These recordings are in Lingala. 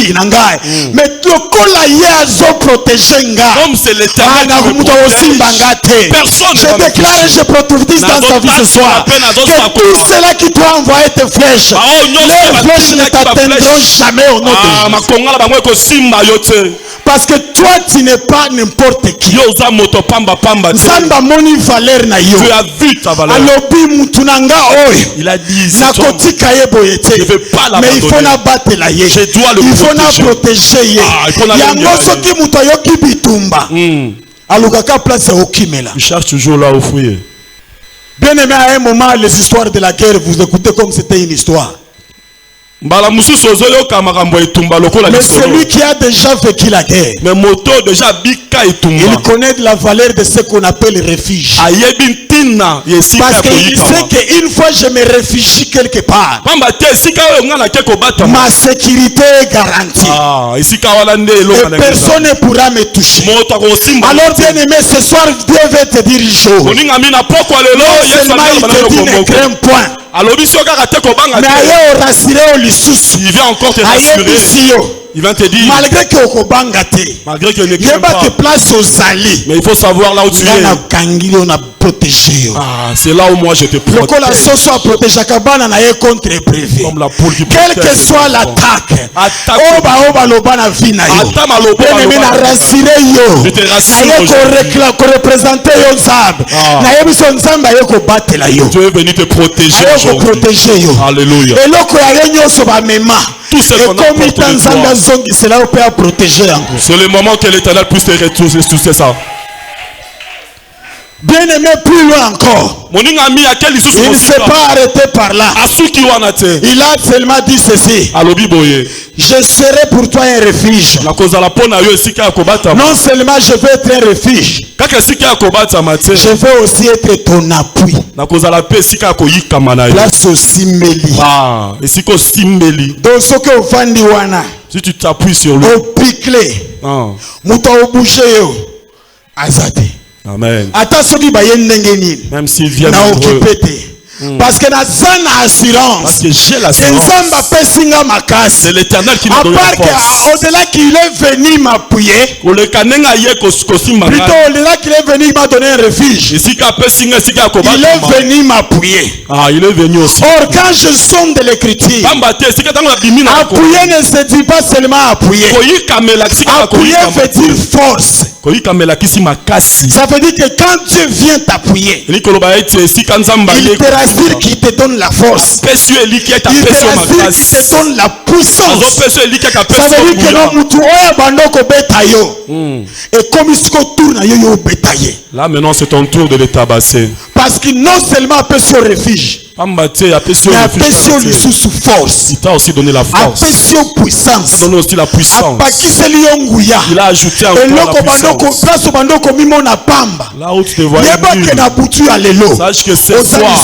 vie nangai. Mais lokola yezo protéger nga. Comme c'est l'Éternel qui me protège. Personne je déclare et je prophétise dans ta vie ce soir que tout cela qui doit envoyer tes flèches, les flèches ne t'atteindront jamais au nom de Jésus. Parce que toi tu n'es pas n'importe qui. Samba moni valeur na yo. Tu as vu ta valeur. Alobi mutunanga oy. Il a dit je ne vais pas la. Mais il faut na battre la ye. Je dois le protéger. Il faut na protéger ye. Yango soki muto yoki bitumba. Alukaka place okimela. Il cherche toujours là où fouiller. Bien aimé, à un moment, les histoires de la guerre, vous écoutez comme c'était une histoire. Mais celui qui a déjà vécu la guerre, il connaît la valeur de ce qu'on appelle le refuge. Parce qu'il sait qu'une fois je me réfugie quelque part, ma sécurité est garantie. Et personne ne pourra me toucher. Alors bien aimé, ce soir Dieu veut te dire une chose. Non seulement il te dit ne crains point, mais ailleurs rassurer au lisusu. Il vient encore te rassurer. Il va te dire, malgré que ne crains pas, mais il faut savoir là où tu es. C'est là où moi je te protège. Comme la poule qui protège. Quelle que soit l'attaque, je te rassure. Dieu est venu te protéger aujourd'hui. Alléluia. Tout ce qu'on apporte de toi, c'est le moment que l'Éternel puisse te retrouver tout ça. Bien aimé, plus loin encore. Il ne s'est pas arrêté par là. Il a seulement dit ceci. Je serai pour toi un refuge. Non seulement je vais être un refuge, je vais aussi être ton appui. Place aussi Meli. Donc ce que vous faites wana, si tu t'appuies sur lui, au piqué, muta au boucher yo, azate. Amen. Même s'il vient nombreux. Parce que assurance. J'ai l'assurance. C'est l'Éternel qui m'a donné la force. Au-delà qu'il est venu m'appuyer. Plutôt au-delà qu'il est venu m'a donner un refuge. Il est venu m'appuyer. Il est venu aussi. Or quand je sonde de l'écriture, appuyer ne se dit pas seulement appuyer. Appuyer veut dire force. Ça veut dire que quand Dieu vient t'appuyer, il te rassure qu'il te donne la force. Il te rassure qu'il te donne la puissance. Ça veut dire que non, et comme il se tourne, là maintenant c'est ton tour de les tabasser. Parce qu'il non seulement appelle sur refuge, mais appelle sur lui sous force. Il t'a aussi donné la force. Appelle sur puissance. Il t'a donné aussi la puissance. Il a ajouté encore la puissance. Là où tu te vois nul, sache que cette fois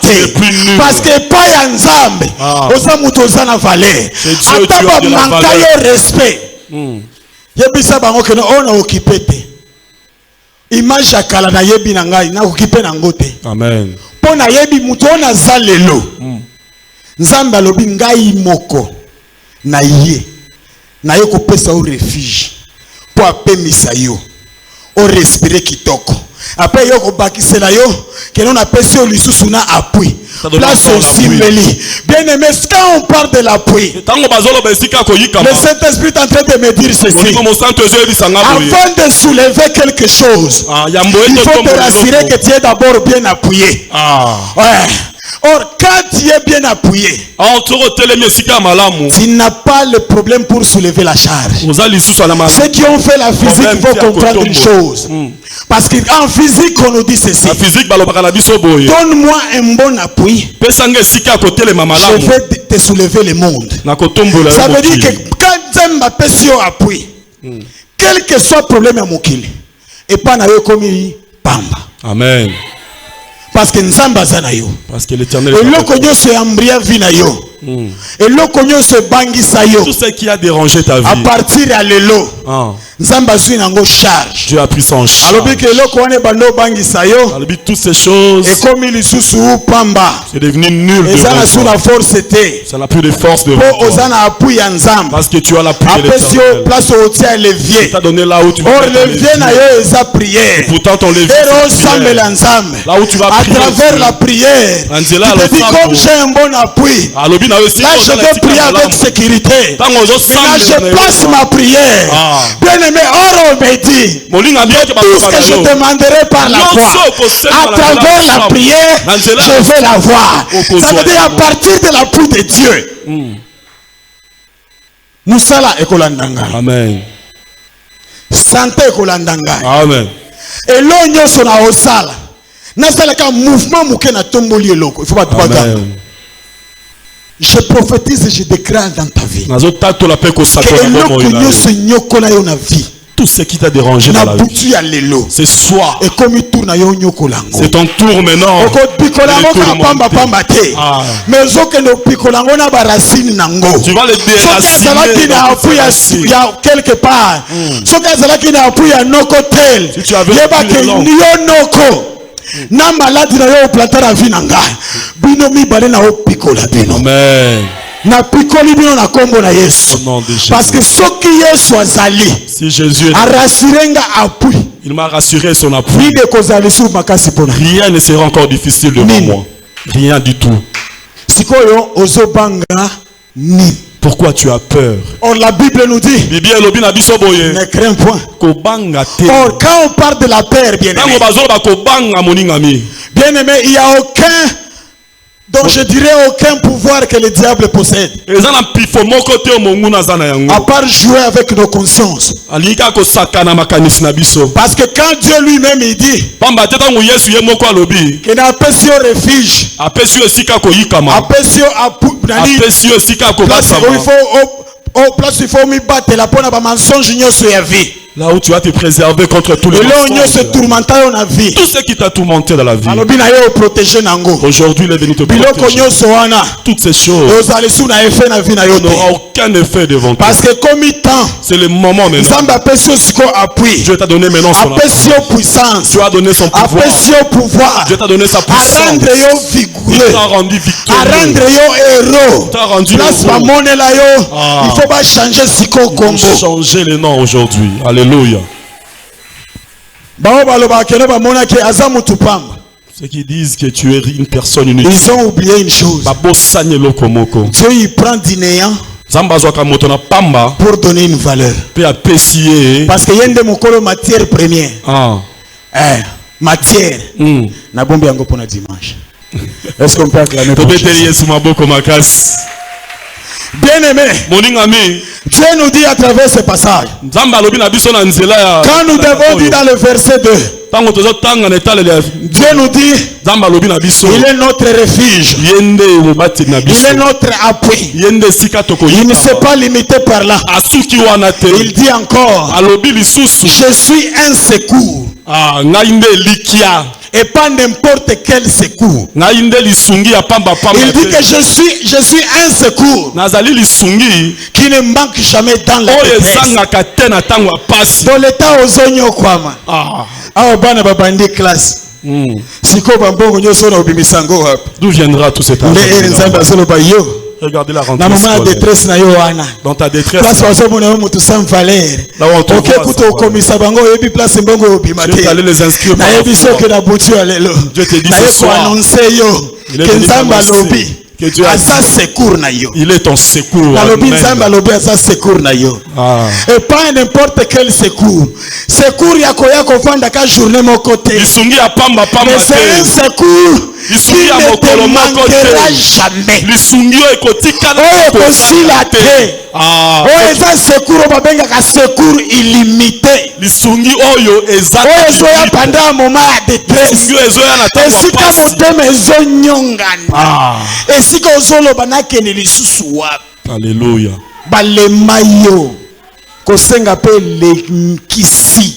tu es plus nul. Parce que pas Yanzambe, c'est Dieu qui a de la valeur. Respect. Yebisa bango que on a occupé. Image ya kala na yebi na ngai na occupé na ngote. Amen. Pona yebi muto na zalelo. Nzamba lobi ngai moko na ye. Na yo ko pesa au refuge. Po apemisa yo. O respirer kitoko. Après yo ko bakisela yo que l'on appelle sur lisusu na appui. Place aussi Meli. Bien aimé, quand on parle de l'appui, le Saint-Esprit est en train de me dire ceci. Avant de soulever quelque chose, il faut te rassurer que tu es d'abord bien appuyé. Ouais. Or, quand tu es bien appuyé, tu n'as pas le problème pour soulever la charge. Ceux qui ont fait la physique vont comprendre une chose. Parce qu'en physique, on nous dit ceci. Donne-moi un bon appui. Je vais te soulever le monde. Ça veut dire que quand tu as un appui, quel que soit le problème à Mokili, et pas na yo komi pamba. Amen. Parce que Nzamba zana yo. Parce que l'Éternel est là. Et le cognon se bangi sayo. Tout ce qui a dérangé ta vie. À partir à l'élo. Dieu a pris son charge. Toutes ces choses. C'est devenu nul devant toi. Ça n'a plus de force devant toi. Parce que tu as l'appui de l'Éternel. Il t'a donné là où tu vas mettre ton levier. Et pourtant ton levier c'est prière. Là où tu vas prier. À travers la prière. Tu te dis comme j'ai un bon appui. Là je vais prier avec sécurité. Maintenant je place ma prière. Bien aimé, Oro me dit tout ce que je demanderai par la foi, à travers la prière, je vais l'avoir. Ça veut dire à partir de l'appui de Dieu. Musala ekolandanga. Amen. Santé ekolandanga. Amen. Et l'onyo sona osala. Nasala ka mouvement muke na tomboli eloko. Il faut pas te battre. Je prophétise et je déclare dans ta vie. Tout ce qui t'a dérangé dans la vie. C'est soi. C'est ton tour maintenant. Tu vas le déraciner quelque part. Si tu avais na maladi na yo planter la vie nanga bino mi balé na opikola bino. Amen. Na pikoli bino na kombo na Yesu. Parce que ce qui Yesu azali. Si Jésus a rassuré nga appui. Il m'a rassuré son appui. Rien ne sera encore difficile devant moi. Rien du tout. Sikoyo ozobanga ni. Pourquoi tu as peur? Or la Bible nous dit ne crains point. Or quand on parle de la peur, bien aimé, il n'y a aucun, donc je dirais aucun pouvoir que le diable possède. À part jouer avec nos consciences. Parce que quand Dieu lui-même il dit qu'il n'a pas sur refuge, place il faut me battre la bonne mensonge sur la vie. Là où tu vas te préserver contre tous les mensonges. Tout ce qui t'a tourmenté dans la vie. Aujourd'hui, il est venu te protéger. Toutes ces choses n'auront aucun effet devant toi. Parce que comme c'est le moment maintenant. Dieu t'a donné maintenant son puissance. Dieu a donné son pouvoir. Dieu t'a donné sa puissance. Il t'a rendu victorieux. Il t'a rendu il faut pas changer changer les noms aujourd'hui. Alléluia. Ceux qui disent que tu es une personne unique. Ils ont oublié une chose. Dieu il prend du néant pour donner une valeur. Parce qu'il y a une matière première. Matière. Na bombe yango pona dimanche. Est-ce qu'on peut acclamer pour bien aimé, Dieu nous dit à travers ce passage, quand nous devons dire dans le verset 2, Dieu nous dit il est notre refuge, il est notre appui, il ne s'est pas limité par là. Il dit encore, je suis un secours et pas n'importe quel secours. Il dit que je suis un secours qui ne manque jamais dans la détresse. Dans l'état aux oignons kwama. Bana babandi classe. D'où viendra tout cet argent? Regardez la rentrée scolaire. Dans ta détresse, là où on te tu es allé les inscrire par la foi. Dieu te dit ce soir, il est venu t'annoncer que Dieu il est ton secours. Et pas n'importe quel secours. Secours journée mon côté. Mais c'est un secours qui ne te manquera jamais. Secours illimité. Pendant un moment de détresse. Alléluia. Balemayo kosenga pe lekisi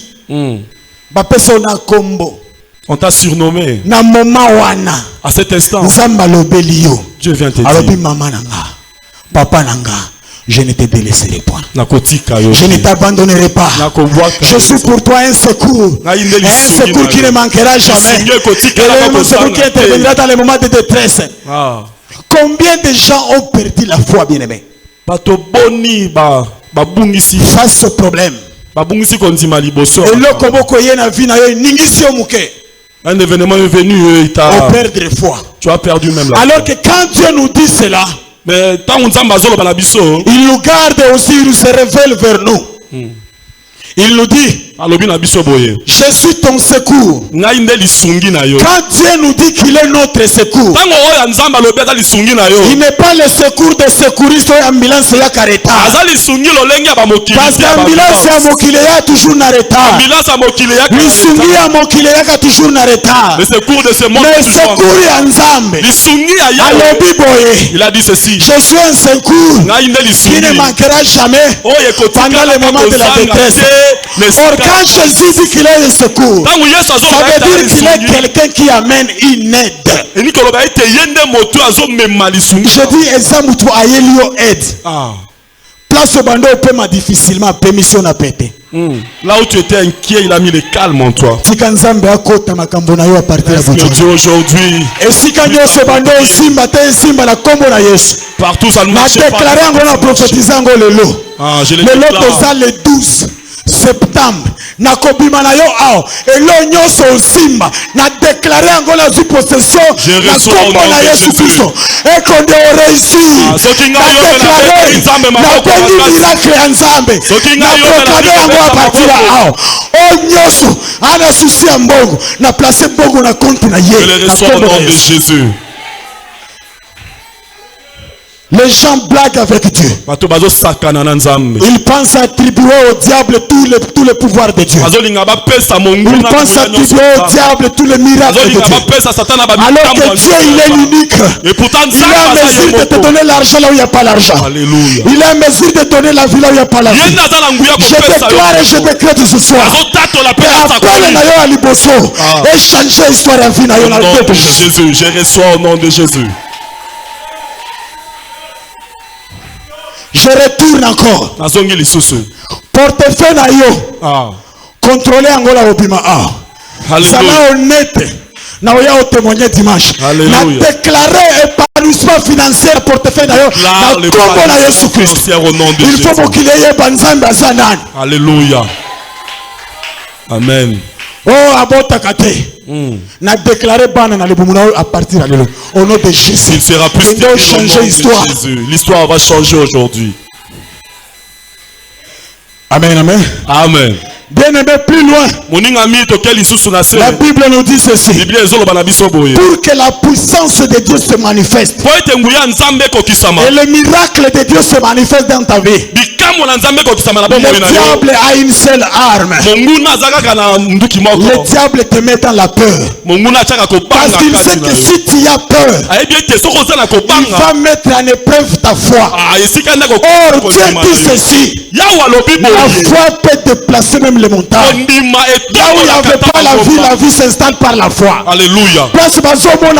bapesa na kombo. On t'a surnommé na moment wana à cet instant. Nzamba lobeli yo. Dieu vient te dire. Mama nanga Papa Nanga, je ne te délaisserai point. Je ne t'abandonnerai pas. Je suis pour toi un secours. Un secours qui ne manquera jamais. Un secours qui interviendra dans les moments de détresse. Combien de gens ont perdu la foi, bien-aimé? Face au problème. Un événement est venu et tu as perdu même la foi. Alors que quand Dieu nous dit cela, mais il nous garde aussi, il se révèle vers nous. Il nous dit, je suis ton secours. Quand Dieu nous dit qu'il est notre secours, il n'est pas le secours des secouristes ou ambulance ya kareta. Parce que ambulance ya mokile ya toujours na retard. Lisungi ya mokile ya toujours na retard. Le secours de ce monde. Le secours ya nzambe. Alobi boye. Il a dit ceci. Je suis un secours qui ne manquera jamais pendant les moments de la détresse. Or quand Jésus dit qu'il est le secours, ça veut dire qu'il est quelqu'un qui amène une aide. Je dis Ezamutu ayelio aide. Place au bandeau paiement difficilement, permission à péter. Là où tu étais inquiet, il a mis le calme en toi. Est-ce que Dieu aujourd'hui, partout ça ne marche pas. Je l'ai déclaré le 12 septembre. Na kobima na yo ao elo nyoso osimba na déclaré angola zu possession na kombo na Yesu Kristo et qu'on doit réussir na déclaré na bengi miracle ya Nzambe na proclamer yango a partir ao o nyoso ana souci ya mbongo na placer mbongo na compte na ye na kombo na Jésus. Les gens blaguent avec Dieu. Ils pensent attribuer au diable tous les pouvoirs de Dieu. Ils pensent attribuer au diable tous les miracles de Dieu. Alors que Dieu, il est l'unique. Il est en mesure de te donner l'argent là où il n'y a pas l'argent. Il est en mesure de donner la vie là où il n'y a pas la vie. Je déclare et je décrète ce soir. Appelle Nayo à Liboso et changer l'histoire à vie Nayo. Au nom de Jésus, je reçois au nom de Jésus. Je retourne encore. Portefeuille na yo. Contrôler Angola Obima. Ça m'a honnête. Na oya o témoigner dimanche. Na déclarer épanouissement financier portefeuille na yo. Na kombo na Yesu Christ. Il faut qu'il y ait banzambe azanan. Alléluia. Amen. Oh abotakate. Na déclaré bana na lebumuna à partir de au nom de Jésus. Il sera plus que changer l'histoire. L'histoire va changer aujourd'hui. Amen, amen. Amen. Bien aimé, plus loin. La Bible nous dit ceci. Pour que la puissance de Dieu se manifeste. Et le miracle de Dieu se manifeste dans ta vie. Le diable a une seule arme. Le diable te met dans la peur. Parce qu'il sait que si tu as peur, il va mettre en épreuve ta foi. Or, Dieu dit ceci. La foi peut déplacer même les montagnes. Là où il n'y avait pas la vie s'installe par la foi. Alléluia. Place pauvre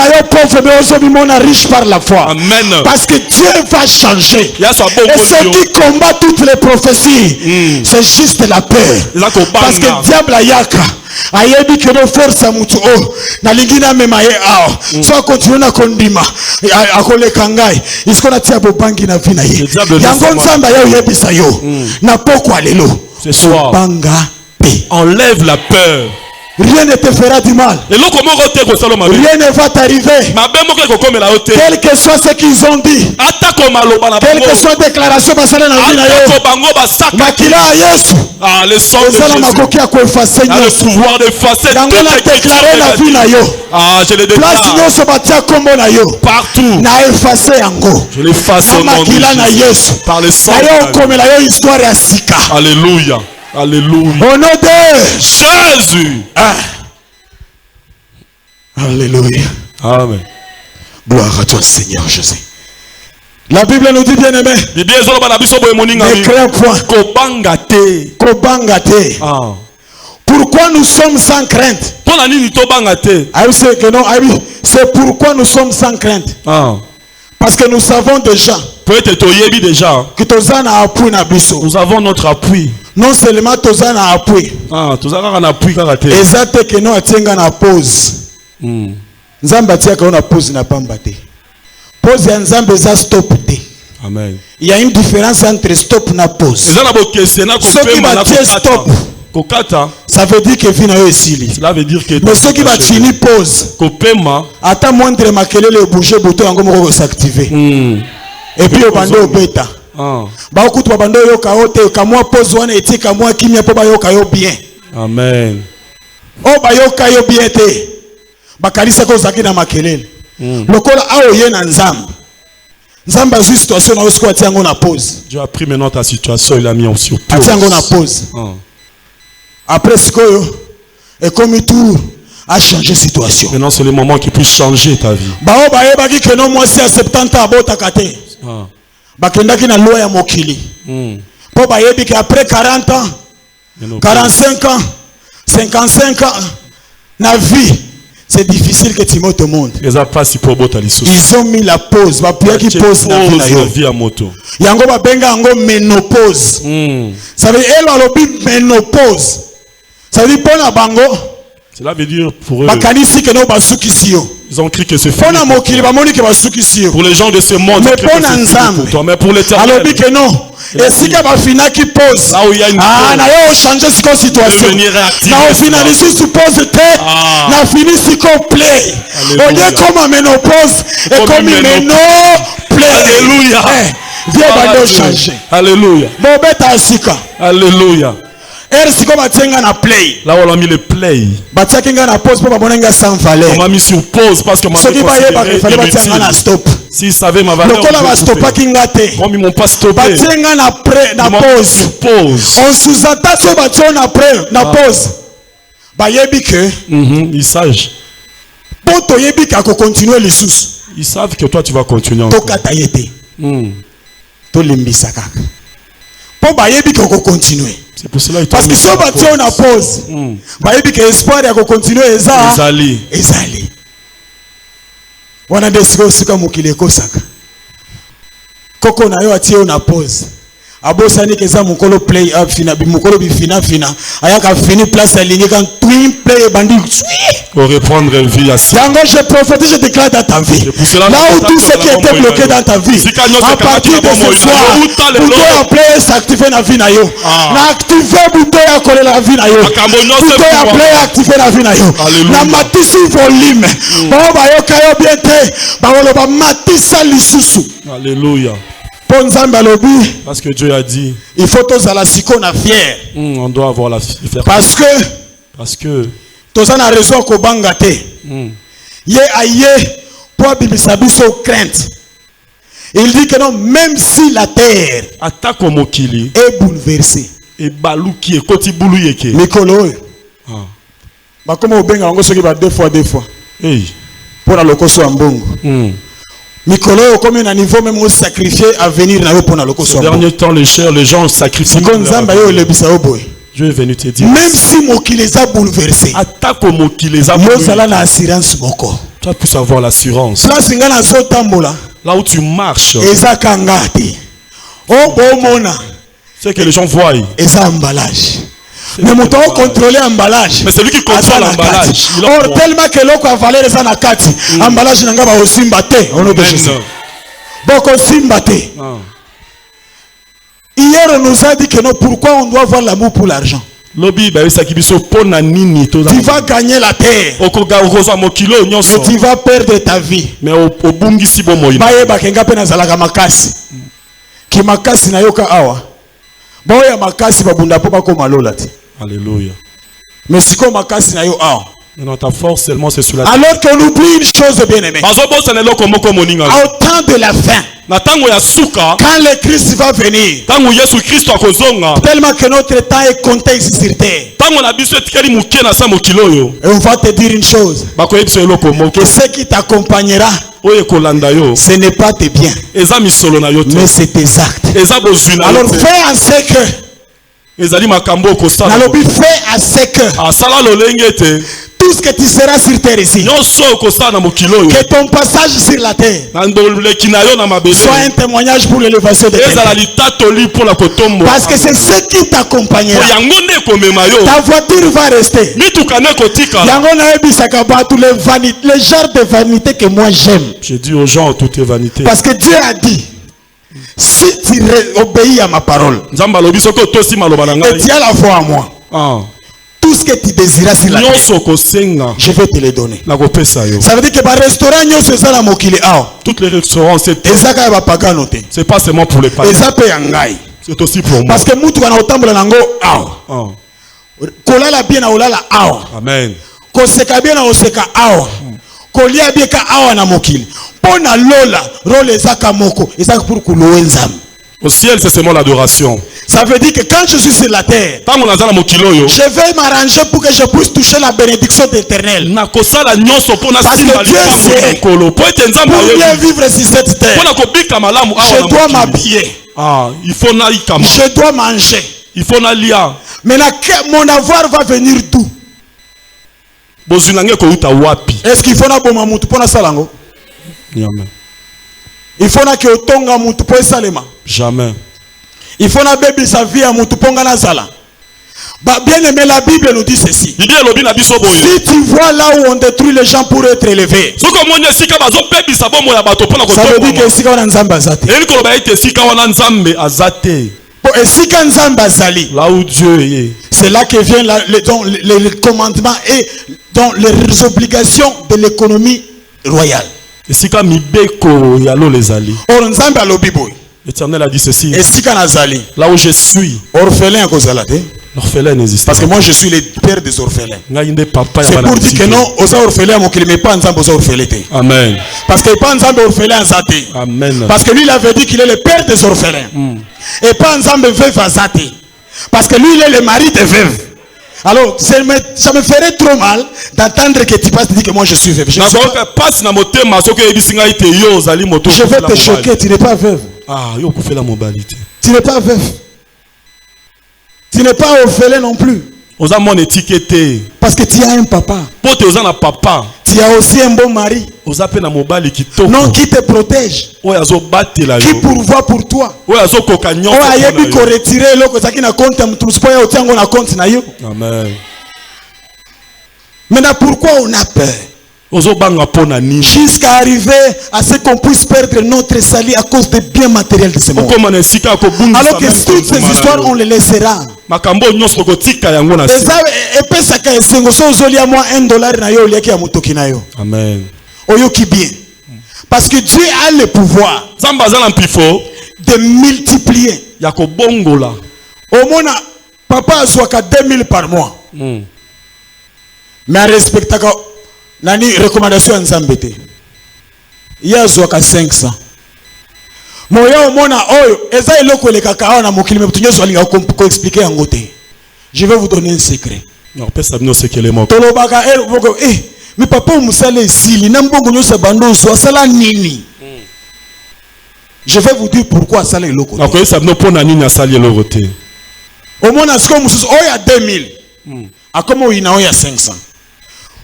mais riche par la foi. Amen. Parce que Dieu va changer. Et ce qui combat toutes les prophéties, c'est juste la peur. Parce que le diable a yaka. Ayebi que nos forces à mutu o na lingina mema ye ao so continue na kondima akole kangai iskona tia bobangi na vina ye yango nzamba yo yebisa yo na pokwa lelo ce soir banga pe enlève la peur. Rien ne te fera du mal. Rien ne va t'arriver. Quel que soit ce qu'ils ont dit, quelle que soit la déclaration, le pouvoir d'effacer partout. Je l'efface au nom de Jésus. Par le sang. Alléluia. Alléluia. Au nom de Jésus. Alléluia. Amen. Gloire à toi, Seigneur Jésus. La Bible nous dit bien aimé. Ne crains point. Kobangate. Pourquoi nous sommes sans crainte? C'est pourquoi nous sommes sans crainte. Parce que nous savons déjà Peut-être toyebi déjà. Que tozana appui na biso. Nous avons notre appui. Non seulement tozana appui. Ah, tozana un appui karaté. Ezate que no atenga na pause. Nzamba tiaka na pause na pamba te. Pause ya nzambe za stop te. Amen. Il y a une différence entre stop na pause. Ceux qui battent stop, ça veut dire que vina yo esili. Cela veut dire que mais ceux qui battent fini pause, ata moindre makelele bouger bouton yango moko s'activer. Et puis au bando beta. Ba okutu ba bando yo kaote kamwa pause wana etika mwa kimia po ba yo kayo bien. Amen. O ba yo kayo bien te. Ba kalisa ko zaki na makelele. Lokola awo ye na nzambe. Nzamba a situation na osko atiango na pause. Dieu a pris maintenant ta situation, il a mis sur pause. Atiango na pause. Après sikoyo et comme tout a changé situation. Maintenant c'est le moment qui puisse changer ta vie. Ba o ba ye ba ki que non moi c'est à 70 ans abota kate. Ba kendaki na loi ya mokili. Po ba ye bi que après 40 ans, 45 ans, 55 ans na vie. C'est difficile que Timothée monte. Ils ont mis la pause. Qui pause na vie à moto. Yango ba benga yango ménopause. Ça veut dire elle ménopause. Ça veut dire pour la bango. Cela veut dire pour eux. Ils ont cru que c'est fini. Pour les gens de ce monde. Mais pour toi, mais pour l'éternel. Alors que non. Et si il y a fina qui pose. Là où il y a une pause. Na yo changer cette situation. Na finaliser ce pause te. Na fini si complet. On est comme ménopause et comme ménopause. Alléluia. Dieu va nous changer. Alléluia. Bon beta asika. Alléluia. Là où on a mis le play. On m'a mis sur pause parce que ma stop. S'ils savaient ma valeur, comme ils m'ont pas stoppé. Pause. On sous-attend ce bâton après na pause. Ils savent. Ils savent que toi tu vas continuer encore. C'est pour cela parce que si on va tirer une pause, espoir de continuer ezali. On a décidé aussi comme qu'il kosaka. Koko na yo atiye une pause. Abosani keza mukolo play up fina mukolo bi fina ayaka fini place à ligne quand twin play bandi pour reprendre vie à ça. Yango je prophétise, je déclare dans ta vie. Là où tout ce qui était bloqué dans ta vie, à partir de ce soir, bouton à play s'activer dans la vie na yo. Na activer bouton à coller la vie na yo. Bouton à play activer la vie na yo. Na matisi volume. Ba ba yo kayo bien te. Ba wolo ba matisa lisusu. Alléluia. Parce que Dieu a dit, il faut tous à la sikona fier. On doit avoir la fierté. Parce que tous en a raison ko bangate. Ye aye pour bibisabiso crainte. Il dit que non, même si la terre est bouleversée, et baluki et koti bouluyeke. Mikolo. Ba comme au benga ngo soki ba deux fois. Pour la lokoso ambongo. Mikolo comme un niveau même sacrifié à venir na pour na lokoso. Ces derniers temps les gens sacrifient. Dieu est venu te dire. Même si mokili les a bouleversés. Attaque au mokili les a bouleversés. Assurance moko. Tu vas plus avoir l'assurance. Là où tu marches. C'est que les gens voient. Emballage. Mais mon temps contrôler l'emballage. Mais c'est lui qui contrôle l'emballage. Or tellement que l'eau a valeur ça na kati. Emballage n'a pas aussi mbaté. On a besoin. Beaucoup simbaté. Hier on nous a dit que non, pourquoi on doit avoir l'amour pour l'argent. Tu vas gagner la terre. Tu vas perdre ta vie. Mais au bungisi bomoyi. Ki makasi na yoka awa. Boya makasi babunda po bako malola ti. Alléluia. Mais si ko makasi na yo awa. Non, ta force seulement c'est sur la terre. Alors qu'on oublie une chose bien aimée. Au temps de la fin. Quand le Christ va venir. Tellement que notre temps est compté ici sur terre. Et on va te dire une chose. Que ce qui t'accompagnera. Ce n'est pas tes biens. Mais c'est tes actes. Alors fais en ce que. Nalobi fait à sec. Tout ce que tu seras sur terre ici, que ton passage sur la terre soit un témoignage pour l'élévation de quelqu'un. Parce que c'est ce qui t'accompagnera. Ta voiture va rester. Les genres de vanité que moi j'aime. Je dis aux gens, tout est vanité. Parce que Dieu a dit, si tu obéis à ma parole et tu as la foi en moi, tout ce que tu désiras sur la terre, je vais te le donner. Ça veut dire que toutes les restaurants, c'est pas seulement pour les païens, c'est aussi pour moi. Parce que amen. Kolia bieka awa na mokili pona lola role ezaka moko ezaka pour kuluwe nzambe. Au ciel, c'est seulement l'adoration. Ça veut dire que quand je suis sur la terre, je vais m'arranger pour que je puisse toucher la bénédiction d'Éternel. Parce que Dieu sait, pour bien vivre sur cette terre, je dois m'habiller. Je dois manger. Maintenant, mon avoir va venir d'où? Est-ce qu'il faut na boma mutu pona salango? Il faut na que otonga mutu po salema. Jamais. Il faut na bébé sa vie à mutu ponga na sala. Bien aimé, la Bible nous dit ceci. Si tu vois là où on détruit les gens pour être élevés, ça veut dire que si on a nzamba azate. Là où Dieu est. C'est là que viennent les commandements et donc les obligations de l'économie royale. L'Éternel a dit ceci. Là où je suis, orphelin l'orphelin n'existe pas. Parce que moi je suis le père des orphelins. C'est pour dire que non, aux orphelins, mais pas aux orphelins. Amen. Parce que pas aux orphelins. Amen. Parce que lui il avait dit qu'il est le père des orphelins. Et pas ensemble veuve azate. Parce que lui il est le mari des veuves. Alors ça me ferait trop mal d'entendre que tu passes et dire que moi je suis veuve. Je vais te choquer, tu n'es pas veuve. Tu n'es pas veuve. Tu n'es pas orphelin non plus. Parce que tu as un papa. Tu as aussi un bon mari. Non, qui te protège. Qui pourvoit pour toi. Amen. Maintenant, pourquoi on a peur? Jusqu'à arriver à ce qu'on puisse perdre notre salut à cause des biens matériels de ce monde. Alors que toutes ces histoires on les laissera. Amen. Bien. Parce que Dieu a le pouvoir de multiplier. Au moins papa a soit 2000 par mois. Mais à respecter nani recommandation nzambete ya zwaka 500 moya omona oyo eza eloko elekaka awa na mokili mebutunyo swalinga ko expliquer yango te. Je vais vous donner un secret. Tolobaka mi papa musale sili na mbongo nyosa bando so sala nini. Je vais vous dire pourquoi sala eloko. Omona sko mususu oya 2000 akomo ina oya 500.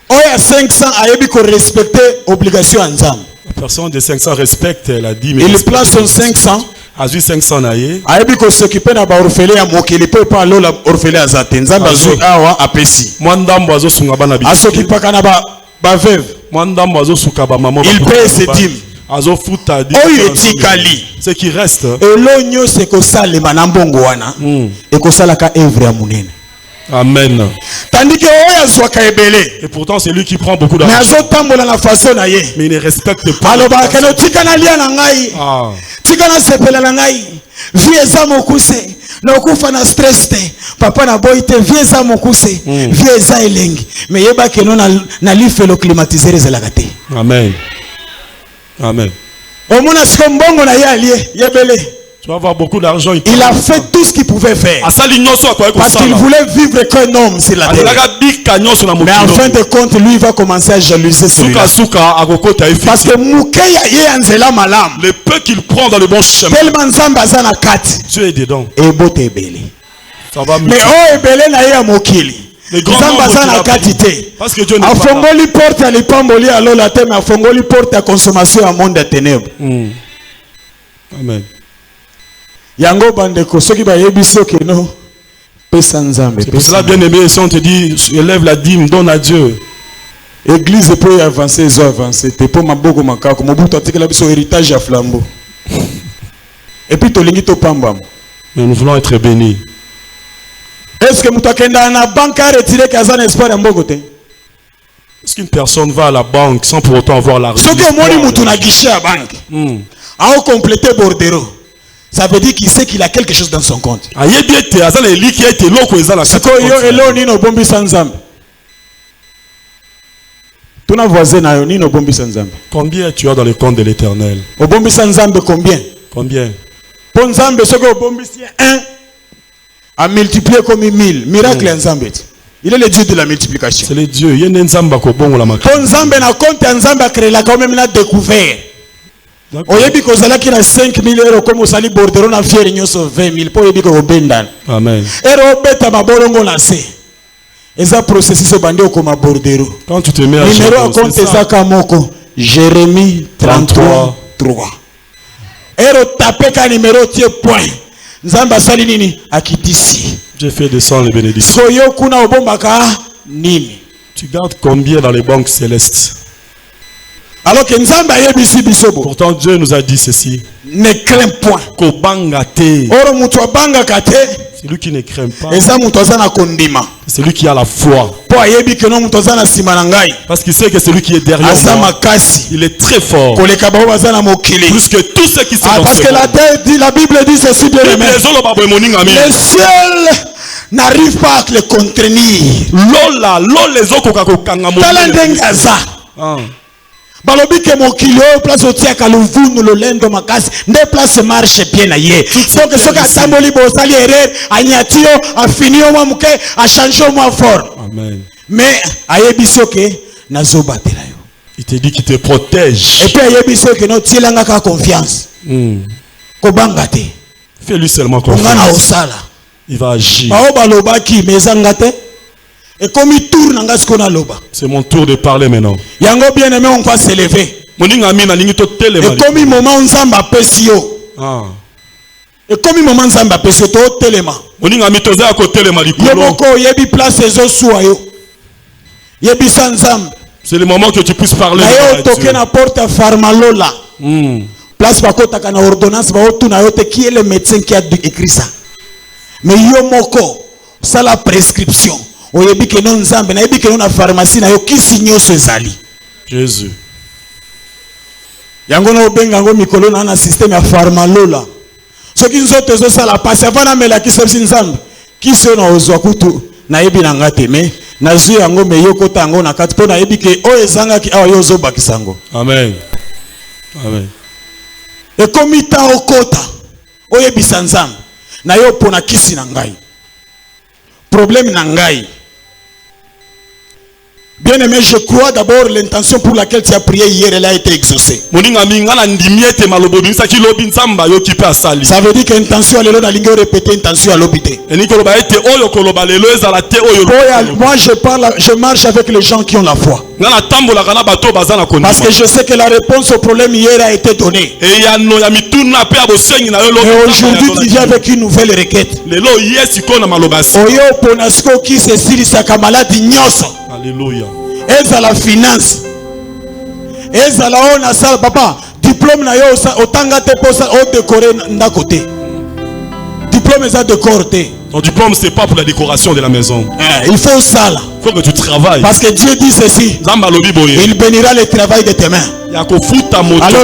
Oya 500 ayebi ko respecter obligation en nzambe. La personne de 500 respecte la dîme. Il place son 500. Azu 500 naie. Ayebi ko s'occuper na ba orphelin ya mokili pe pa lola orphelin azate. Nzambe azu awa apesi. Mwandambo azo sunga bana bi. Asokipa kana ba veuve. Mwandambo azo suka ba maman. Il paye ses dîmes. Azo futa dîme. Oyo tikali. Ce qui reste. Elonyo se ko salema na mbongo wana. E ko salaka œuvre ya munene. Amen. Tandis que et pourtant c'est lui qui prend beaucoup d'argent. Mais il ne respecte pas. Alors stress papa na boy te vieza mokuse vieza elengi mais yeba ke non na lifelo climatiser zelakate. Amen. Amen. Au mona skombongo na yalie yebele. Tu vas avoir beaucoup d'argent. Il a fait tout ce qu'il pouvait faire. Parce qu'il voulait vivre qu'un homme sur la terre. Mais en fin de compte, lui il va commencer à jalouser celui-là. Parce que le peu qu'il prend dans le bon chemin, tellement Nzamba zana kati. Dieu est dedans. Et bote bele. Ça va mais oh ebele na ya mokili. Nzamba sana quantité. Parce que Dieu n'est pas là. Afongoli porte à l'ipamboli alors la terre, mais afongoli porte à consommation à monde de ténèbres. Amen. Yango bandeko soki ba yebiso ke no pesa nzambe. C'est pour cela bien aimé, si on te dit élève la dîme, donne à Dieu. Église peut avancer, ils ont avancé. T'es pas ma boko makako. Mobutu atikela biso héritage à flambeau. Et puis tolingi to pambam. Mais nous voulons être bénis. Est-ce que mutakenda na banque a retiré kazan espoir en bogote? Est-ce qu'une personne va à la banque sans pour autant avoir l'argent? Ce que moni mutu na guichet à banque. A complété bordero. Ça veut dire qu'il sait qu'il a quelque chose dans son compte. Aye bien te azala eli qui a été loko ezala. C'est que yo elo ni no bombi sanzambe. Tuna voisin na yo ni no bombi sanzambe. Combien tu as dans le compte de l'Éternel? Au bombi sanzambe combien? Combien? Pour nzambe ce que au bombi si 1 a multiplié comme 1000. Miracle nzambe. Il est le Dieu de la multiplication. C'est le Dieu. Yene nzamba ko bongo la makasi. Pour nzambe na compte nzambe a créé la quand même na découvert. Oyebi ko zala ki na 5000 euros comme osali bordero na fier nyoso 20000 po yebi ko bendan. Amen. Ero beta mabolongo na se. Eza processus o bandi okoma bordero. Quand tu te mets à numéro à compte ezaka moko Jérémie 33:3. Ero tape ka numéro tie point. Nzamba sali nini akitisi. J'ai fait descendre les bénédictions. Soyo kuna obombaka nini. Tu gardes combien dans les banques célestes? Alors que Nzamba yebisi bisobo. Pourtant Dieu nous a dit ceci. Ne crains point. Ko banga te. Oro mutu abanga kate. C'est lui qui ne craint pas. Eza mutu azana kondima. C'est lui qui a la foi. Po ayebi que no mutu azana simana ngai. Parce qu'il sait que c'est lui qui est derrière moi. Il est très fort. Koleka ba bazana mokili. Plus que tous ceux qui sont dans parce que la Bible dit ceci bien aimé. Le ciel n'arrive pas à le contenir. Lola les okoka ko kanga mo. Talandengaza. Balobi ke mokili o place otiaka luvunu lolendo makasi nde place marche bien na ye. Donc soka tamboli bosali erreur anyatio a fini o muke a changer mo fort. Amen. Mais ayebiso ke nazobatela yo. Il te dit qu'il te protège. Et puis ayebiso ke no tielanga ka confiance. Ko bangate. Fais-lui seulement confiance. Ngana osala. Il va agir. Ba obaloba ki mezangate. Et comme il tourne en gascona loba. C'est mon tour de parler maintenant. Yango bien aimé on va s'élever. Et comme il moment nzamba pesio. Et comme il moment nzamba pesio to telema. Yeboko yebi place ezo suayo. Yebi sanzam. C'est le moment que tu puisses parler. Ayo toke na porte pharmalola. Place bakota kana ordonnance ba otu na yote qui est le médecin qui a écrit ça. Mais yo moko ça la prescription. Oyebi ke non nzambe na yebi ke non na pharmacie na yo kisi nyoso ezali. Jésus. Yango na obenga ngo mikolo na système ya pharmalola. Soki nzoto ezo sala pasi avana mela kisebisi nzambe. Kisi na ozwa kutu na yebi na ngate me na zu yango me yoko tango na kati po na yebi ke o ezanga ki awa yo zo bakisango. Amen. Amen. E komita okota oyebisa nzambe na yo pona kisi na ngai. Problème na ngai. Bien aimé, je crois d'abord l'intention pour laquelle tu as prié hier, elle a été exaucée. Ça veut dire que l'intention, elle est là, elle répéter l'intention à l'hôpital. Moi, je marche avec les gens qui ont la foi. Parce que je sais que la réponse au problème hier a été donnée. Et aujourd'hui, tu viens avec une nouvelle requête. Alléluia. Eza la finance. Eza la ona sala papa. Diplôme na yo otanga te posa o décorer nda côté. Diplôme eza décoré. Ton diplôme c'est pas pour la décoration de la maison. Il faut ça là. Il faut que tu travailles. Parce que Dieu dit ceci. Il bénira le travail de tes mains. Alors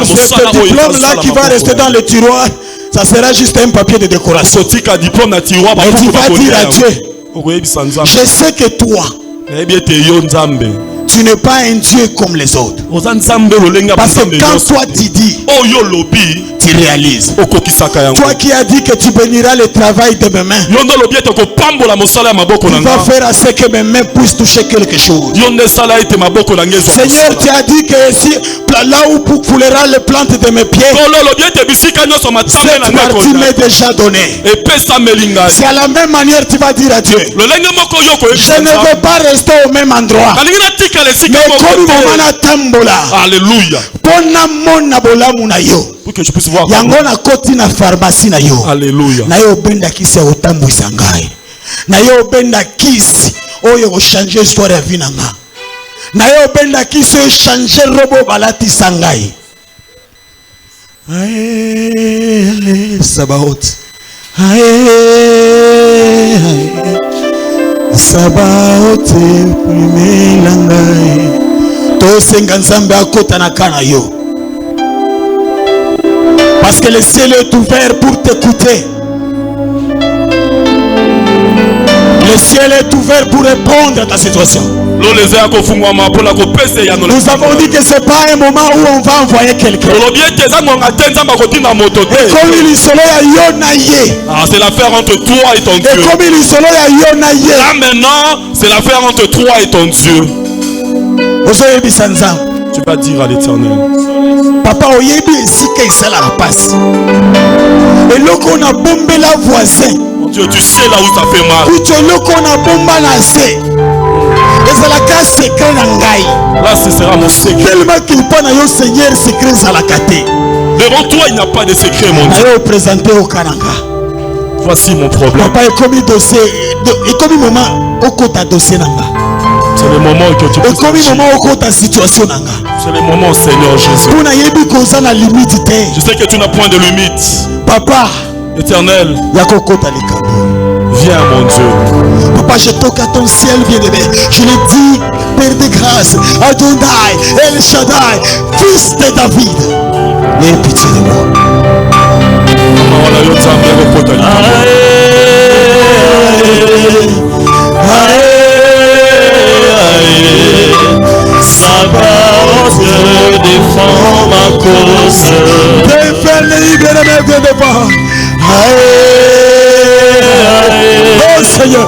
ce diplôme là qui va rester dans le tiroir, ça sera juste un papier de décoration. Et tu vas dire à Dieu, je sais que toi, tu n'es pas un Dieu comme les autres. Parce que quand toi tu dis, tu réalises. Toi qui as dit que tu béniras le travail de mes mains. Tu vas faire à ce que mes mains puissent toucher quelque chose. Seigneur, tu as dit que si, là où foulera les plantes de mes pieds, cette partie m'est déjà donnée. C'est à la même manière tu vas dire à Dieu, je ne veux pas rester au même endroit, mais comme mon tambola. Alléluia. Pour que je puisse voir. Alléluia. Na yo benda kisi ya utambwisa ngai. Na yo benda kisi oyo ko changer histoire ya vie nanga. Na yo benda kisi oyo changer robo balati sangai. Ae Sabaoth. Ae Sabaoth primela ngai. To senga nzambe akota na kana yo. Parce que le ciel est ouvert pour t'écouter. Le ciel est ouvert pour répondre à ta situation. Nous avons dit que ce n'est pas un moment où on va envoyer quelqu'un. C'est l'affaire entre toi et ton Dieu. Là maintenant, c'est l'affaire entre toi et ton Dieu. Tu vas dire à l'Éternel, Papa, oyebi esika isala la passe. Et loko on a bombé la voisin. Mon Dieu, tu sais là où ça fait mal. Kuto loko on a bombé la se. Et ça la casse secret nangai. Là ce sera mon secret. Tellement qu'il pas na yo Seigneur secret ça la kate. Devant toi il n'y a pas de secret mon Dieu. Allez présenter au Kananga. Voici mon problème. Papa est comme dossier. Et comme moment au kota dossier nanga. C'est le moment que tu peux. C'est le moment, Seigneur Jésus. Je sais que tu n'as point de limite. Papa, Éternel, viens mon Dieu. Papa, je toque à ton ciel bien-aimé. Je le dis, Père de grâce, Adonai, El Shaddai, fils de David, aie pitié de moi. Sabaoth défend ma cause. Défends les bien-aimés de devant. Oh Seigneur.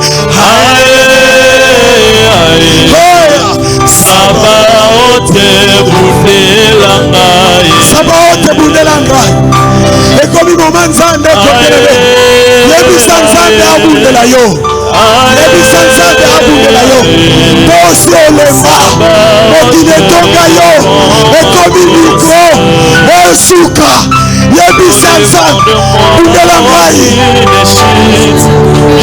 Sabaoth bundelangai. Sabaoth bundelangai. Et comme il moment nzambe kokelele. Yebisa nzambe abundela yo. Yebisa nzambe abundela yo. Posi olemba. Mokile tonga yo. Et comme il micro. Esuka. Yebisa nzambe bundelangai.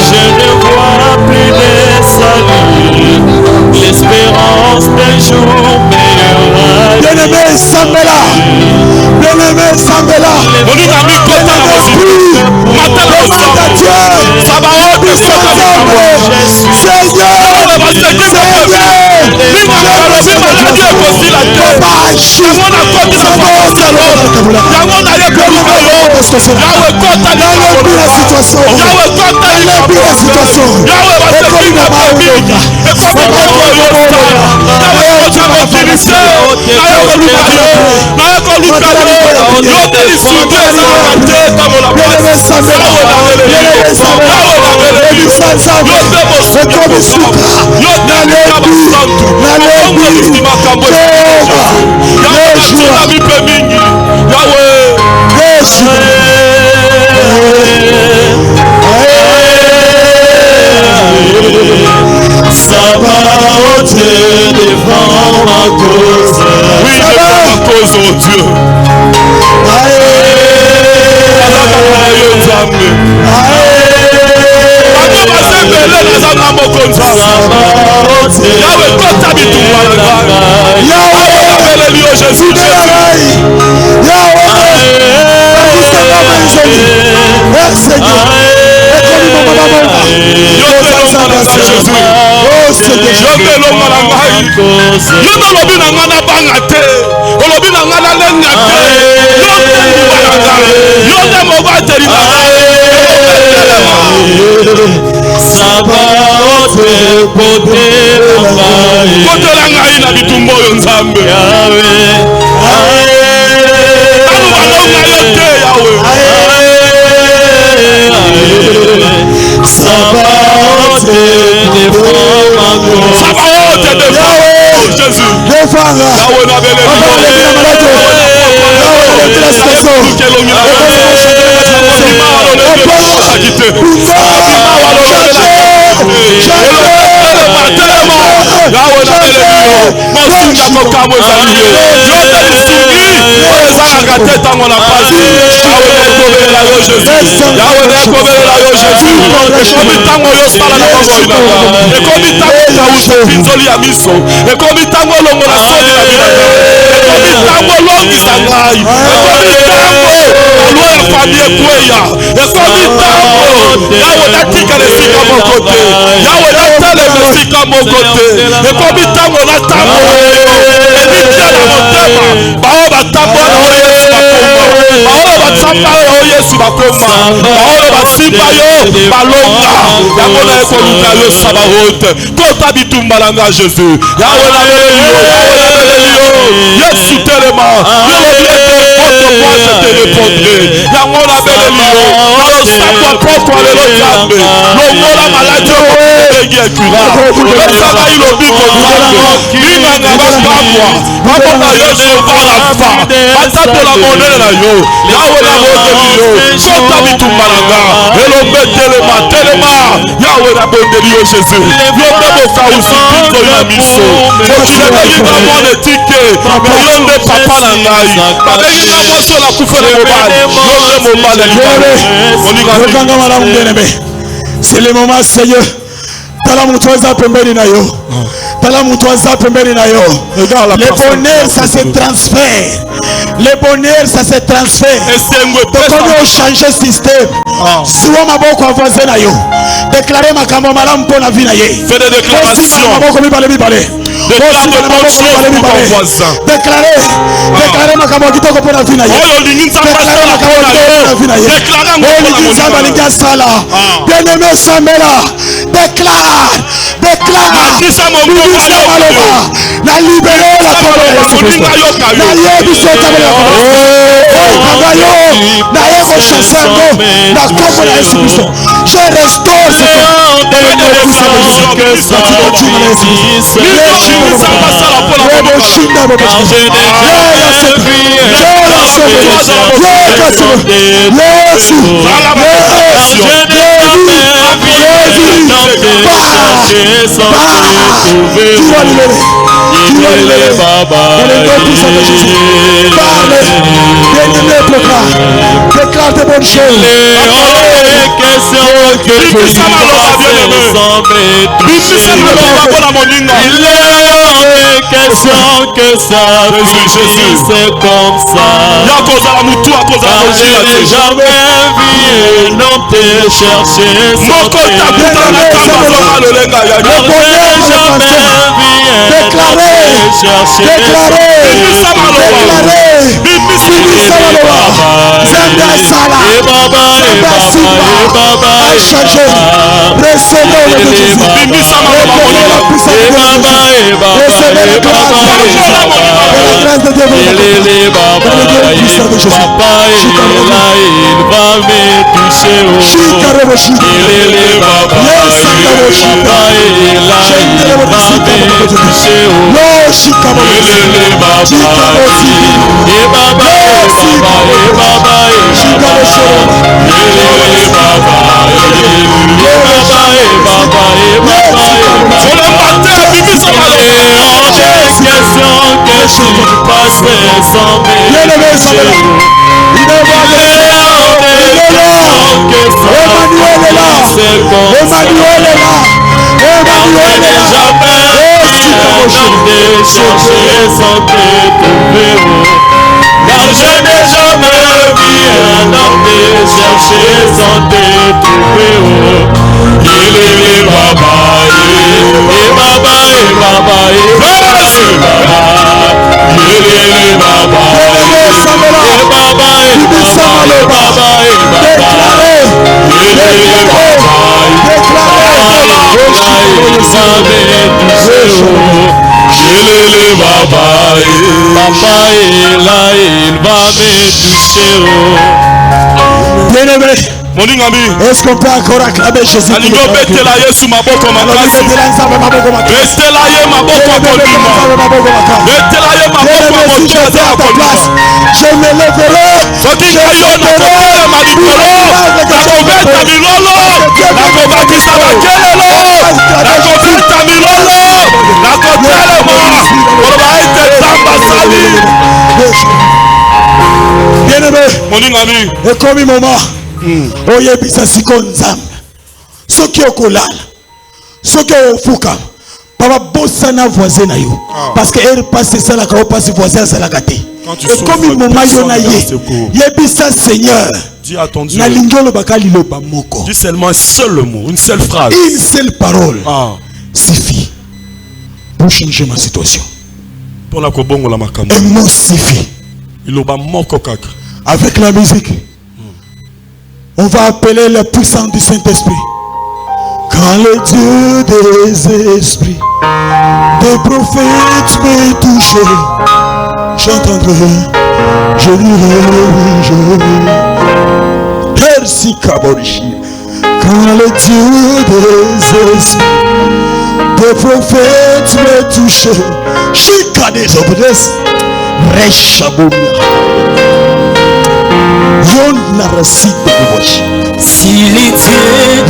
Je ne vois plus de salut. L'espérance d'un jour meilleur. Bien-aimé Sambela. Bien-aimé Sambela. Demande à Dieu. Sabaoth défend ma cause. Oui, défend ma cause, oh Dieu. Sabaoth côté la ngai na bitumbo yo nzambe. Sabaoth, défends ma cause. Sabaoth, défends Jésus. Jésus. C'est le moment, Seigneur. Tala mtu aza pembeni na yo. Tala mtu aza pembeni na yo. Le bonheur ça se transfère. Le bonheur ça se transfère. Comment changer système? Sois maboko avoisin na yo. Déclarer makambo malamu pona vie na ye. Fais des déclarations. Déclare de bonnes choses pour ton voisin. Déclarer makambo kitoko pona vie na ye. Déclarer makambo pona vie na ye. Bien-aimé Samela, déclare. La libérer la parole. Je restaure ce déclare de bonnes choses. Il est question que ça c'est comme ça. J'ai jamais vu un homme te chercher sans Bien-aimé, Est-ce qu'on peut encore acclamer Jésus? Je me lèverai. Bien-aimé, et comme un moment, oyebisa siko nzambe. Soki okolala, soki ofuka, papa bossa na voisin na yo. Parce que elle passe ça la kao passe voisin ça la gâté. Et comme un moment yo na ye, yebisa Seigneur. Dis à ton Dieu. Dis seulement un seul mot, une seule phrase. Une seule parole suffit pour changer ma situation. Un mot suffit. Avec la musique, on va appeler le puissant du Saint-Esprit. Quand le Dieu des esprits, des prophètes me toucher, j'entendrai, je dirai, je Merci Kaborishi. Quand le Dieu des esprits, des prophètes me toucher, Chika des obdes, Reshabumia. Yon narasi de Boshi. Si les dieux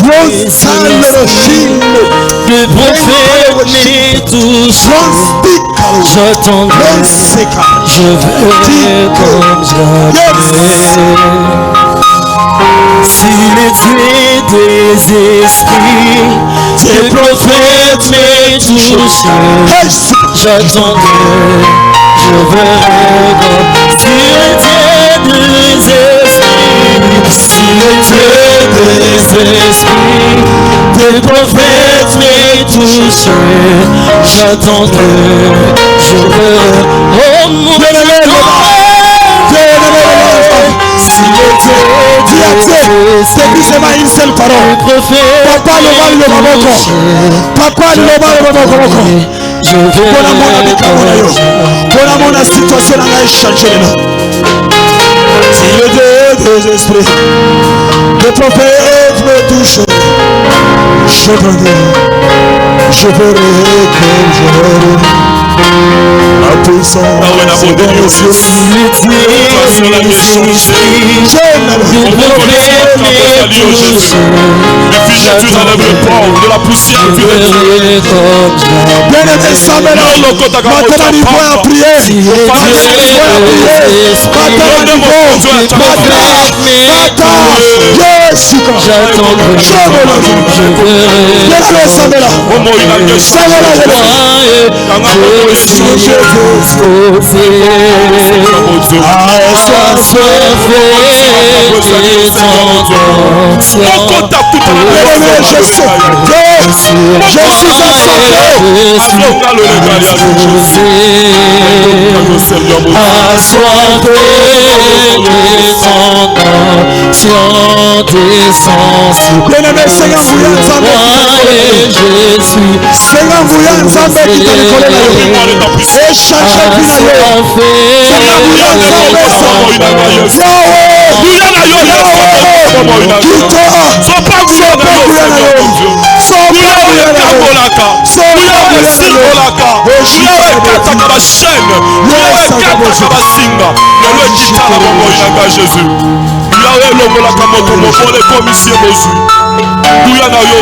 de prophètes me touchent, j'attendrai, je verrai comme jamais. Si les dieux des esprits, des prophètes me touchent, j'attendrai, je verrai comme si les dieux des esprits, si les dieux des esprits, des prophètes me touchent, j'attendrai, je verrai. Oh mon Dieu, si les dieux c'est plus seulement une seule parole. Papa le mal le maboko. Papa le mal le maboko. Pour la mona de Kamonayo. Pour la mona situation n'a pas changé. Si le Dieu des esprits, les prophètes me touchent, je verrai comme je verrai. La puissance de Dieu. Si les dieux des esprits, tu enlèves le port de la poussière. Bien-aimé, maintenant il faut prier.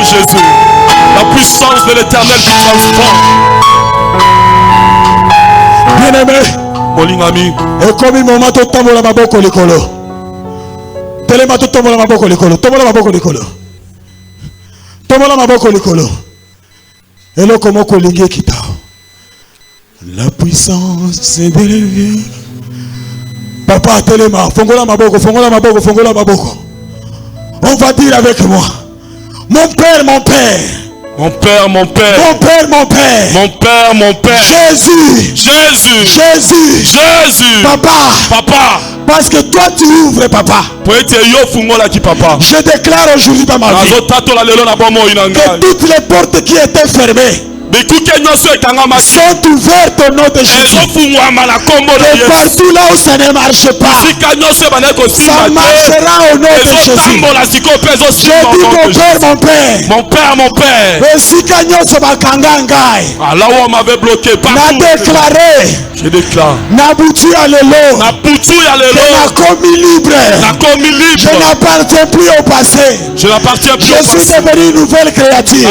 Jésus, la puissance de l'Éternel qui transforme. Bien-aimé, et comme il m'a tout le la maboko likolo. Telema tout le maboko likolo. Tomola maboko likolo. Tomola maboko likolo. Et là comment kolingi kita. La puissance de Dieu. Papa telema, fongola maboko, fongola maboko, fongola maboko. On va dire avec moi. Mon père, mon père. Mon père, mon père. Mon père, mon père. Mon père, mon père. Jésus. Jésus. Jésus. Jésus. Papa. Papa. Parce que toi tu ouvres, papa. Je déclare aujourd'hui dans ma vie que toutes les portes qui étaient fermées, sont ouvertes au nom de Jésus. Et partout là où ça ne marche pas, ça marchera au nom de Jésus. Je dis mon Père, mon Père. Et si Kanyo se bakangangai, n'a déclaré, je déclare, n'a boutu à l'élo, n'a commis libre. Je n'appartiens plus au passé. Je suis devenu une nouvelle créature.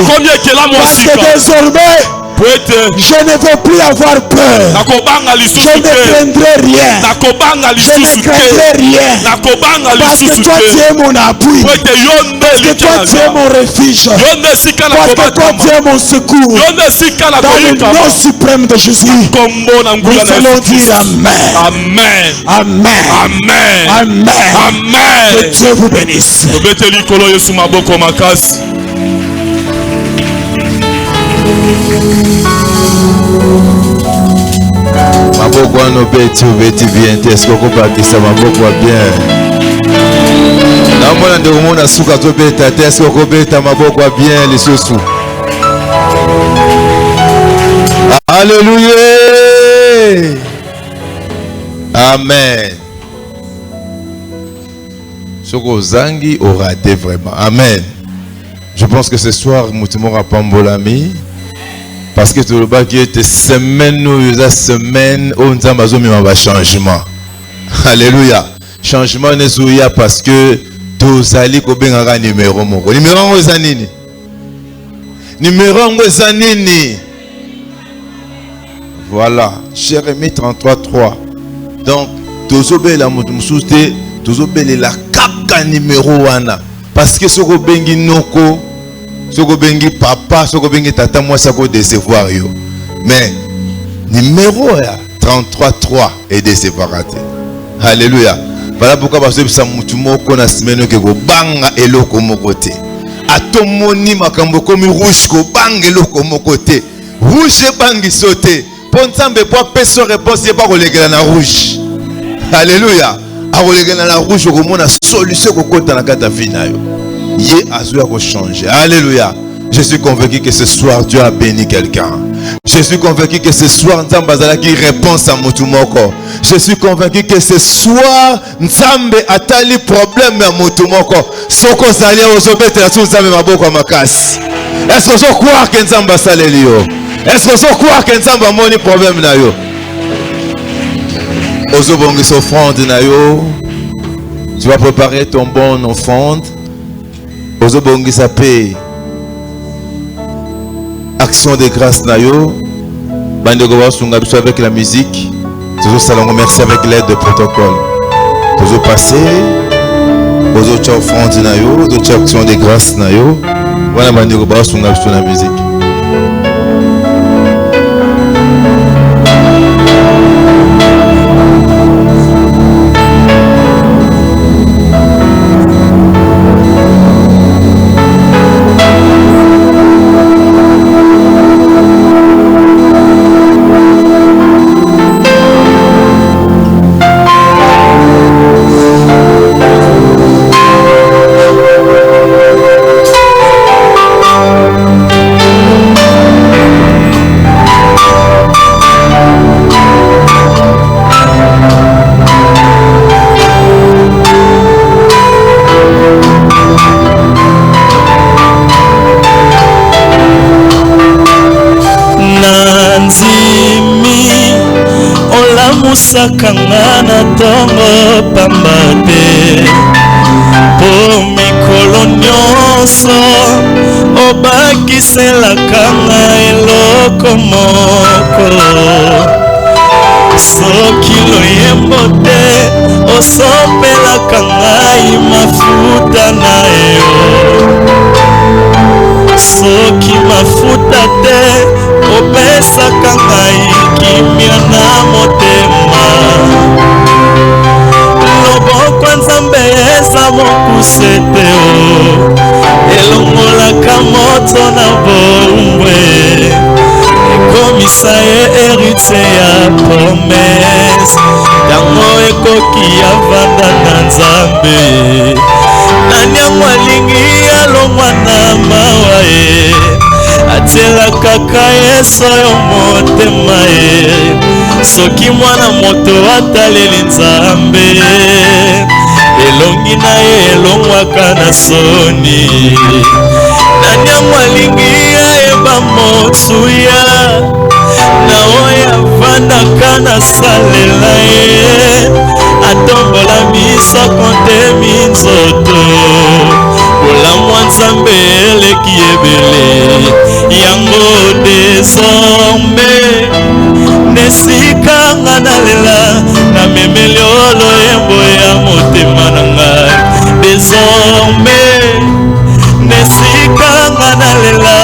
Parce que désormais, je ne veux plus avoir peur. Je ne craindrai rien. Je ne craindrai rien. Parce que toi tu es mon appui. Parce que toi tu es mon refuge. Parce que toi tu es mon secours. Dans le nom suprême de Jésus, nous allons dire Amen. Amen. Amen. Amen. Amen. Amen. Que Dieu vous bénisse. Maboko wana obeti bien te eske okobakisa maboko wa bien namona ndeko mona suka tobeta te eske okobeta maboko wa bien lisusu. Alléluia. Amen. Soko zangi aura raté vraiment. Amen. Je pense que ce soir mutumora pambolami. Parce que tout le bas qui était semaine ou semaine on a un changement. Alléluia. Changement n'est souillé parce que tous allez kobenga numéro moko. Numéro zanini. Numéro zanini. Voilà. Jérémie 33:3. Donc tous obéla mutumsute, tous obéla la kaka numéro wana. Parce que ce bengi noko soko bengi papa, soko bengi tata, moi ça peut décevoir yo. Mais numéro 33:3 est décevoir raté. Alléluia. Voilà pourquoi parce que ça mutumo kona semaine ke go banga eloko mokote. Atomoni makambo komi rouge ko banga eloko mokote. Rouge bangi sauté. Ponzambe po peso réponse pas kolegela na rouge. Alléluia. A kolegela na rouge ko mona solution ko kota na kata finayo. Changer. Alléluia. Je suis convaincu que ce soir Dieu a béni quelqu'un. Je suis convaincu que ce soir Nzambazala qui répond à Mutumoko. Je suis convaincu que ce soir Nzambe a tali problème à Mutumoko. Soko salia ozobete la Nzambe maboko makasi. Est-ce que vous croyez que Nzamba salelio? Est-ce que vous croyez que Nzamba moni problème na yo? Ozobongi offrande na yo. Tu vas préparer ton bon offrande. Ozobongi sa paix. Action de grâce nayo. Bandego wasunga biso avec la musique. Toujours salon merci avec l'aide de protocole. Toujours passer. Ozo cha offrande nayo, ozo cha action de grâce nayo. Voilà bandego wasunga biso la musique. Sakanga na tongo pamba te po mikolo nyonso obakiselaka nga eloko moko soki loyembo te osopelaka ngai mafuta na yo soki mafuta te opesaka ngai kimia na motema loboko Nzambe eza mokuse te o elongolaka moto na bombwe ekomisa ye héritier ya promese ntango ekoki avanda na Nzambe nani yango alingi alongwa na mawa ye ati Tala kaka Yesu yo motema ye soki mwana moto ataleli Nzambe elongi na ye elongwaka na soni nani amwalingi ayeba mosuya na oyo avandaka na salela ye atombola miso konte minzoto kolamwa Nzambe eleki ebele yango désormais nesika nga nalela na memeli oloyembo ya motema na ngai désormais nesika nga nalela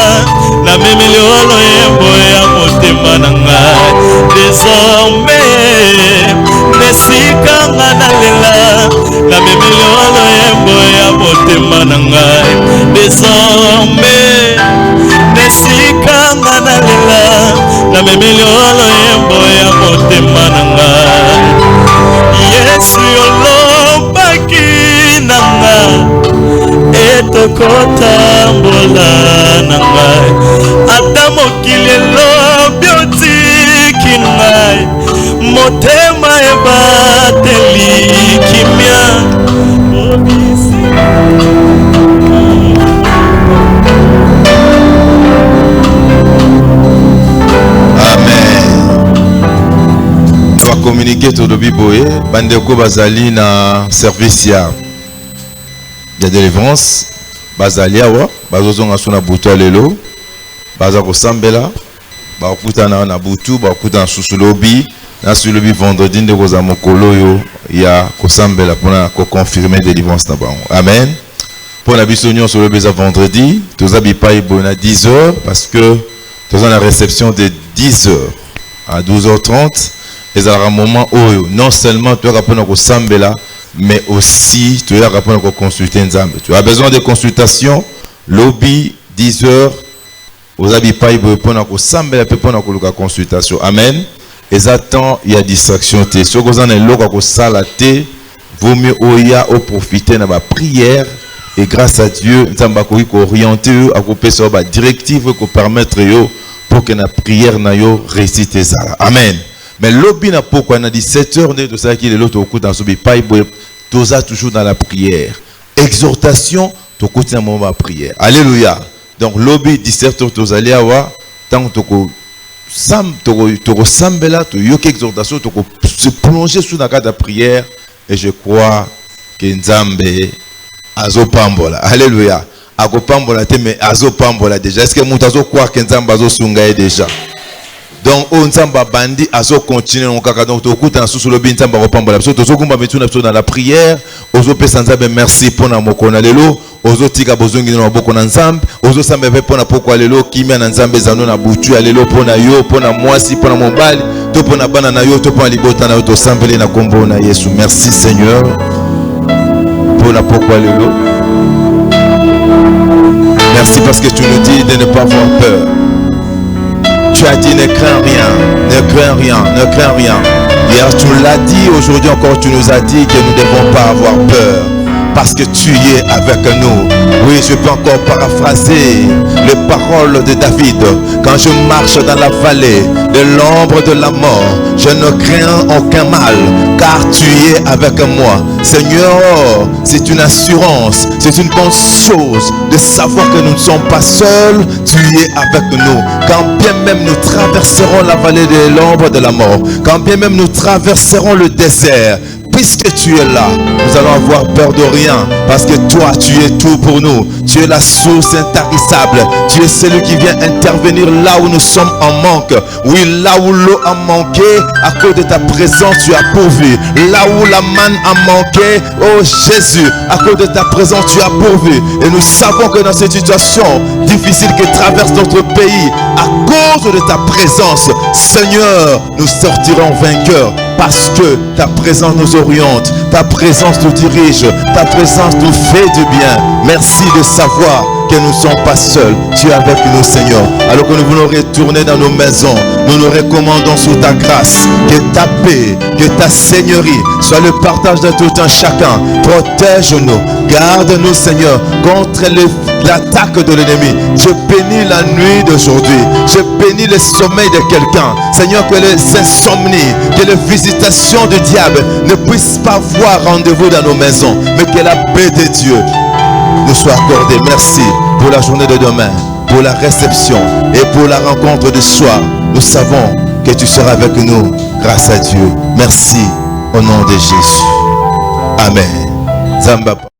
na memeli oloyembo ya motema na ngai désormais nesika nga nalela na memeli oloyembo ya motema na ngai désormais nesika nga nalela na memeli oloyembo ya motema na ngai Yesu olobaki na ngai etokotambola na ngai ata mokili elobi otiki ngai motema ebateli kimia communiquer tout le biboé bandeko bazali na service ya délivrance bazali awa bazozonga sona butu lelo baza kosambela bakutana na butu bakutana susu lobi na sulobi vendredi ndeko za mokolo yo ya kosambela pona ko confirmer délivrance na bango amen pona biso nyonso lobi za vendredi toza bipai bona 10h parce que toza na réception de 10h à 12h30. Et à un moment où non seulement tu as besoin de sambela, mais aussi tu as besoin de consulter Nzambe. Tu as besoin de consultation, lobby, 10 heures, aux habitants pour sambela pour la consultation. Amen. Et attends, il y a distraction. Si vous avez un logo salaté, vaut mieux au profiter de la prière. Et grâce à Dieu, Nzambe va orienter à couper sur la directive pour permettre pour que la prière na yo récite ça. Amen. Mais l'objet n'a pas quoi, on a dit 7 heures de ça qui est l'autre au coup dans ce bipaï, tous a toujours dans la prière. Exhortation, tu continues dans moment prière. Alléluia. Donc l'objet 17 heures tous allez avoir tant que tu sambela, tu yoke exhortation, tu se plonger sous la carte de prière et je crois que Nzambe azopambola. Alléluia. Agopambola te mais azopambola déjà. Est-ce que mutazo croire que Nzambe azosunga déjà? Donc on Nzamba bandi azo continuer on kaka donc to kuta sous le bin Nzamba repambola so to kumba metuna dans la prière ozo pesa Nzambe merci pour na mokona lelo ozo tika bozongi na boko na Nzambe ozo sambe pe pona poko lelo kimia na Nzambe zano na butu ya lelo pona yo pona mwasi pona mobali to pona bana na yo to pona libota na yo to sambele na kombo na Yesu. Merci Seigneur pona poko lelo. Merci parce que tu nous dis de ne pas avoir peur. Tu as dit ne crains rien, ne crains rien, ne crains rien. Hier tu l'as dit, aujourd'hui encore tu nous as dit que nous ne devons pas avoir peur. Parce que tu es avec nous. Oui, je peux encore paraphraser les paroles de David. Quand je marche dans la vallée de l'ombre de la mort, je ne crains aucun mal, car tu es avec moi. Seigneur, c'est une assurance, c'est une bonne chose de savoir que nous ne sommes pas seuls, tu es avec nous. Quand bien même nous traverserons la vallée de l'ombre de la mort, quand bien même nous traverserons le désert, puisque tu es là, nous allons avoir peur de rien, parce que toi, tu es tout pour nous. Tu es la source intarissable. Tu es celui qui vient intervenir là où nous sommes en manque. Oui, là où l'eau a manqué, à cause de ta présence, tu as pourvu. Là où la manne a manqué, oh Jésus, à cause de ta présence, tu as pourvu. Et nous savons que dans cette situation difficile que traverse notre pays, à cause de ta présence, Seigneur, nous sortirons vainqueurs. Parce que ta présence nous oriente, ta présence nous dirige, ta présence nous fait du bien. Merci de savoir que nous ne sommes pas seuls. Tu es avec nous, Seigneur. Alors que nous voulons retourner dans nos maisons, nous nous recommandons sous ta grâce. Que ta paix, que ta seigneurie soit le partage de tout un chacun. Protège-nous, garde-nous, Seigneur, contre l'attaque de l'ennemi. Je bénis la nuit d'aujourd'hui. Je bénis le sommeil de quelqu'un. Seigneur, que les insomnies, que les visitations du diable ne puissent pas voir rendez-vous dans nos maisons, mais que la paix de Dieu nous soit accordée. Merci pour la journée de demain, pour la réception et pour la rencontre de soir. Nous savons que tu seras avec nous grâce à Dieu. Merci au nom de Jésus. Amen. Zamba.